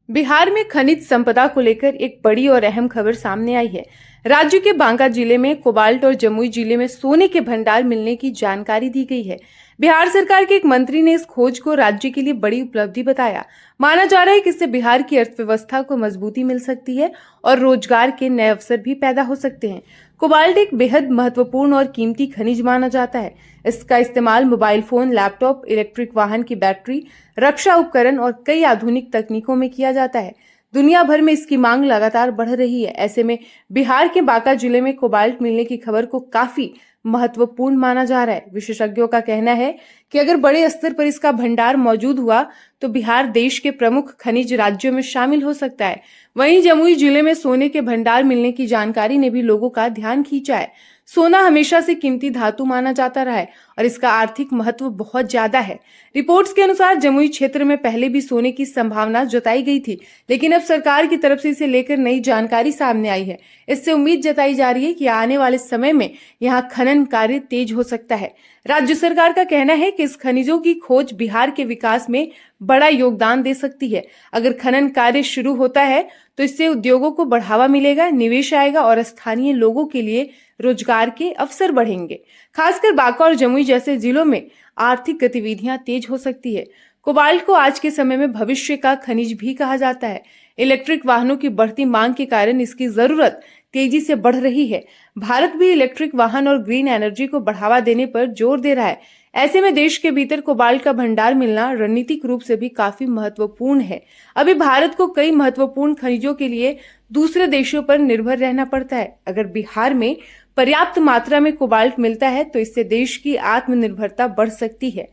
बिहार में खनिज संपदा को लेकर एक बड़ी और अहम खबर सामने आई है। राज्य के बांका जिले में कोबाल्ट और जमुई जिले में सोने के भंडार मिलने की जानकारी दी गई है। बिहार सरकार के एक मंत्री ने इस खोज को राज्य के लिए बड़ी उपलब्धि बताया। माना जा रहा है कि इससे बिहार की अर्थव्यवस्था को मजबूती मिल सकती है और रोजगार के नए अवसर भी पैदा हो सकते हैं। कोबाल्ट एक बेहद महत्वपूर्ण और कीमती खनिज माना जाता है। इसका इस्तेमाल मोबाइल फोन, लैपटॉप, इलेक्ट्रिक वाहन की बैटरी, रक्षा उपकरण और कई आधुनिक तकनीकों में किया जाता है। दुनिया भर में इसकी मांग लगातार बढ़ रही है। ऐसे में बिहार के बांका जिले में कोबाल्ट मिलने की खबर को काफी महत्वपूर्ण माना जा रहा है। विशेषज्ञों का कहना है कि अगर बड़े स्तर पर इसका भंडार मौजूद हुआ तो बिहार देश के प्रमुख खनिज राज्यों में शामिल हो सकता है। वहीं जमुई जिले में सोने के भंडार मिलने की जानकारी ने भी लोगों का ध्यान खींचा है। सोना हमेशा से कीमती धातु माना जाता रहा है और इसका आर्थिक महत्व बहुत ज्यादा है। रिपोर्ट्स के अनुसार जमुई क्षेत्र में पहले भी सोने की संभावना जताई गई थी, लेकिन अब सरकार की तरफ से इसे लेकर नई जानकारी सामने आई है। इससे उम्मीद जताई जा रही है कि आने वाले समय में यहाँ खनन कार्य तेज हो सकता है। राज्य सरकार का कहना है कि इस खनिजों की खोज बिहार के विकास में बड़ा योगदान दे सकती है। अगर खनन कार्य शुरू होता है तो इससे उद्योगों को बढ़ावा मिलेगा, निवेश आएगा और स्थानीय लोगों के लिए रोजगार के अवसर बढ़ेंगे। खासकर बांका और जमुई जैसे जिलों में आर्थिक गतिविधियां तेज हो सकती है। कोबाल्ट को आज के समय में भविष्य का खनिज भी कहा जाता है। इलेक्ट्रिक वाहनों की बढ़ती मांग के कारण इसकी जरूरत तेजी से बढ़ रही है। भारत भी इलेक्ट्रिक वाहन और ग्रीन एनर्जी को बढ़ावा देने पर जोर दे रहा है। ऐसे में देश के भीतर कोबाल्ट का भंडार मिलना रणनीतिक रूप से भी काफी महत्वपूर्ण है। अभी भारत को कई महत्वपूर्ण खनिजों के लिए दूसरे देशों पर निर्भर रहना पड़ता है। अगर बिहार में पर्याप्त मात्रा में कोबाल्ट मिलता है तो इससे देश की आत्मनिर्भरता बढ़ सकती है।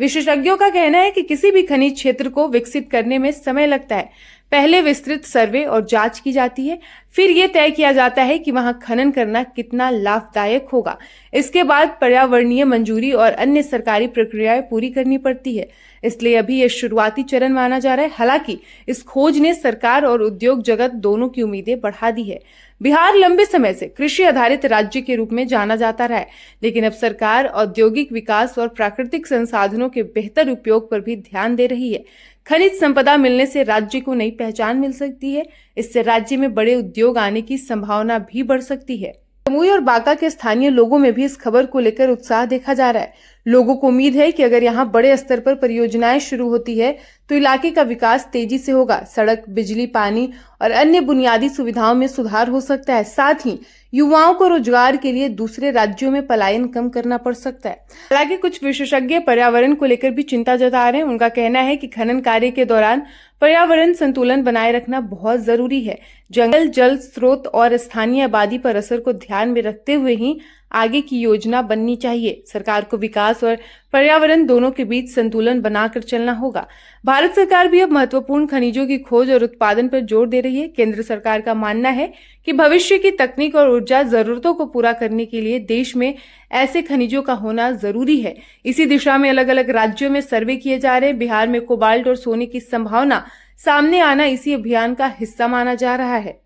विशेषज्ञों का कहना है कि किसी भी खनिज क्षेत्र को विकसित करने में समय लगता है। पहले विस्तृत सर्वे और जांच की जाती है, फिर यह तय किया जाता है कि वहां खनन करना कितना लाभदायक होगा। इसके बाद पर्यावरणीय मंजूरी और अन्य सरकारी प्रक्रियाएं पूरी करनी पड़ती है। इसलिए अभी यह शुरुआती चरण माना जा रहा है। हालांकि इस खोज ने सरकार और उद्योग जगत दोनों की उम्मीदें बढ़ा दी है। बिहार लंबे समय से कृषि आधारित राज्य के रूप में जाना जाता रहा है, लेकिन अब सरकार औद्योगिक विकास और प्राकृतिक संसाधनों के बेहतर उपयोग पर भी ध्यान दे रही है। खनिज संपदा मिलने से राज्य को नई पहचान मिल सकती है। इससे राज्य में बड़े उद्योग आने की संभावना भी बढ़ सकती है। जमुई और बांका के स्थानीय लोगों में भी इस खबर को लेकर उत्साह देखा जा रहा है। लोगों को उम्मीद है कि अगर यहाँ बड़े स्तर पर परियोजनाएं शुरू होती है तो इलाके का विकास तेजी से होगा। सड़क, बिजली, पानी और अन्य बुनियादी सुविधाओं में सुधार हो सकता है। साथ ही युवाओं को रोजगार के लिए दूसरे राज्यों में पलायन कम करना पड़ सकता है। हालांकि कुछ विशेषज्ञ पर्यावरण को लेकर भी चिंता जता रहे हैं। उनका कहना है कि खनन कार्य के दौरान पर्यावरण संतुलन बनाए रखना बहुत जरूरी है। जंगल, जल स्रोत और स्थानीय आबादी पर असर को ध्यान में रखते हुए ही आगे की योजना बननी चाहिए। सरकार को विकास और पर्यावरण दोनों के बीच संतुलन बनाकर चलना होगा। भारत सरकार भी अब महत्वपूर्ण खनिजों की खोज और उत्पादन पर जोर दे रही है। केंद्र सरकार का मानना है कि भविष्य की तकनीक और ऊर्जा जरूरतों को पूरा करने के लिए देश में ऐसे खनिजों का होना जरूरी है। इसी दिशा में अलग अलग राज्यों में सर्वे किए जा रहे हैं। बिहार में कोबाल्ट और सोने की संभावना सामने आना इसी अभियान का हिस्सा माना जा रहा है।